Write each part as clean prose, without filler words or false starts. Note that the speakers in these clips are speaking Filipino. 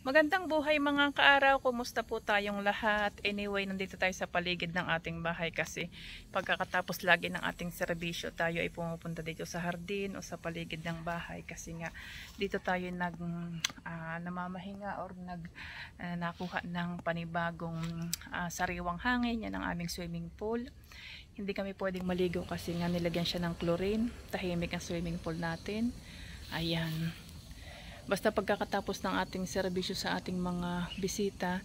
Magandang buhay mga kaaraw, kumusta po tayong lahat? Anyway, nandito tayo sa paligid ng ating bahay kasi pagkakatapos lagi ng ating serbisyo, tayo ay pumupunta dito sa hardin o sa paligid ng bahay kasi nga dito tayo namamahinga or nakuha ng panibagong sariwang hangin. Yan ang aming swimming pool. Hindi kami pwedeng maligo kasi nga nilagyan siya ng chlorine. Tahimik ang swimming pool natin. Ayan. Basta pagkakatapos ng ating serbisyo sa ating mga bisita,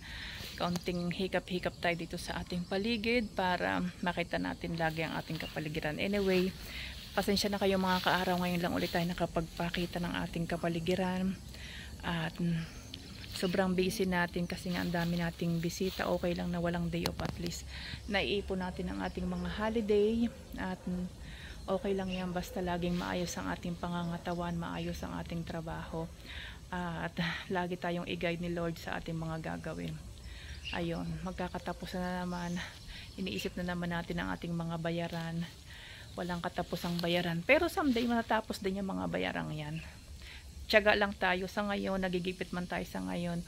kaunting hikap-hikap tayo dito sa ating paligid para makita natin lagi ang ating kapaligiran. Anyway, pasensya na kayo mga kaaraw, ngayon lang ulit tayo nakapagpakita ng ating kapaligiran. At sobrang busy natin kasi nga ang dami nating bisita. Okay lang na walang day off, at least naiipon natin ang ating mga holiday. At okay lang yan basta laging maayos ang ating pangangatawan, maayos ang ating trabaho, at lagi tayong i-guide ni Lord sa ating mga gagawin. Ayun, magkakatapos na naman, iniisip na naman natin ang ating mga bayaran. Walang katapusang bayaran, pero someday matatapos din yung mga bayarang yan. Tiyaga lang tayo sa ngayon, nagigipit man tayo sa ngayon.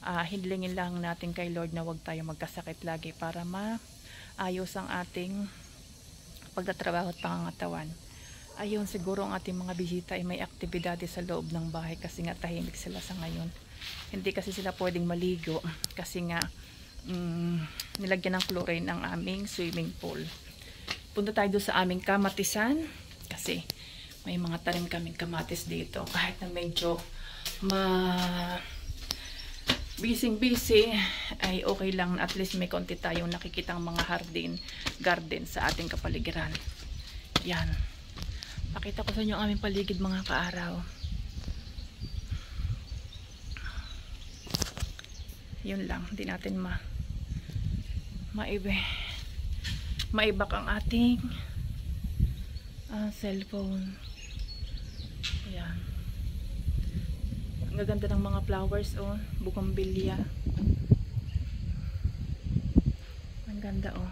Hindlingin lang natin kay Lord na wag tayo magkasakit lagi para maayos ang ating pagtatrabaho at pangangatawan. Ayun, siguro ang ating mga bisita ay may aktibidade sa loob ng bahay kasi nga tahimik sila sa ngayon. Hindi kasi sila pwedeng maligo kasi nga nilagyan ng chlorine ang aming swimming pool. Punta tayo doon sa aming kamatisan kasi may mga tanim kaming kamatis dito. Kahit na medyo busy ay okay lang, at least may konti tayong nakikitang mga garden sa ating kapaligiran. Yan, pakita ko sa inyo ang aming paligid mga kaaraw. Yun lang, hindi natin maibak ang ating cellphone. Yan, ang gaganda ng mga flowers, oh, bougainvillea. Ang ganda, oh.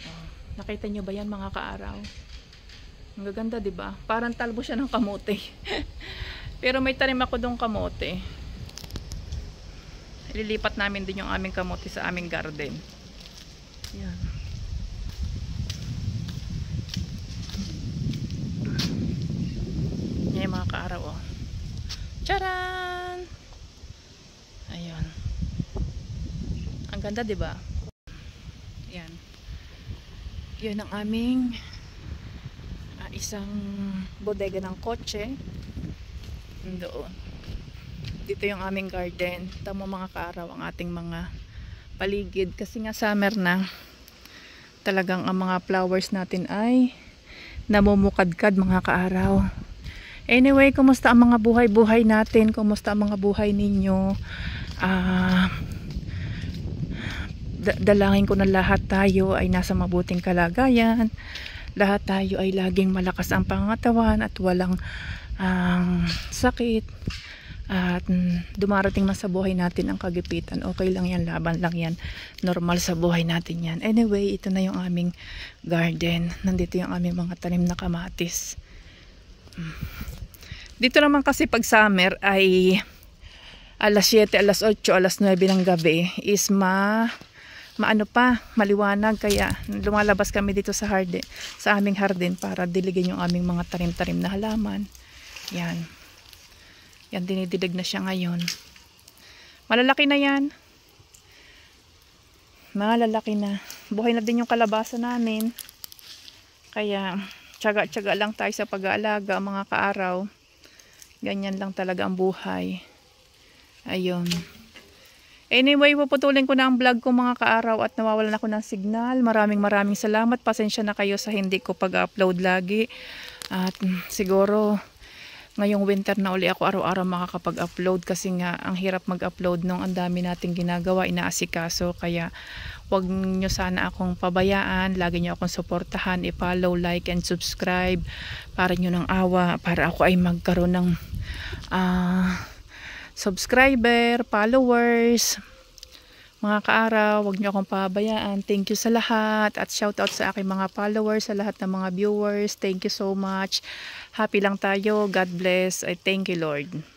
Oh, nakita nyo ba yan mga kaaraw? Ang gaganda, di ba? Parang talbo siya ng kamote. Pero may tanim ako dong kamote. Ililipat namin din yung aming kamote sa aming garden. Yan. Yan mga kaaraw, oh. Charan! Ayun. Ang ganda, 'di ba? Yan. 'Yun ang aming isang bodega ng kotse. Doon. Dito yung aming garden. Tamo mga kaaraw ang ating mga paligid kasi nga summer na. Talagang ang mga flowers natin ay namumukadkad mga kaaraw. Anyway, kumusta ang mga buhay-buhay natin? Kumusta ang mga buhay ninyo? Dalangin ko na lahat tayo ay nasa mabuting kalagayan. Lahat tayo ay laging malakas ang pangangatawan at walang sakit. At dumarating man sa buhay natin ang kagipitan. Okay lang yan, laban lang yan. Normal sa buhay natin yan. Anyway, ito na yung aming garden. Nandito yung aming mga tanim na kamatis. Dito naman kasi pag summer ay alas 7, alas 8, alas 9 ng gabi is maliwanag, kaya lumalabas kami dito sa aming hardin para diligin yung aming mga tarim-tarim na halaman. Yan. Yan, dinidilig na siya ngayon. Malalaki na yan. Malalaki na. Buhay na din yung kalabasa namin. Kaya tiyaga-tiyaga lang tayo sa pag-aalaga mga kaaraw. Ganyan lang talaga ang buhay. Ayun. Anyway, puputulin ko na ang vlog ko mga kaaraw at nawawalan ako ng signal. Maraming salamat. Pasensya na kayo sa hindi ko pag-upload lagi. At siguro ngayong winter na uli ako araw-araw makakapag-upload kasi nga ang hirap mag-upload nung ang dami nating ginagawa, inaasikaso. Kaya wag nyo sana akong pabayaan, lagi nyo akong suportahan, i-follow, like, and subscribe para nyo ng awa, para ako ay magkaroon ng subscriber, followers. Mga kaaraw, wag nyo akong pabayaan. Thank you sa lahat at shout out sa aking mga followers, sa lahat ng mga viewers. Thank you so much. Happy lang tayo. God bless. I thank you, Lord.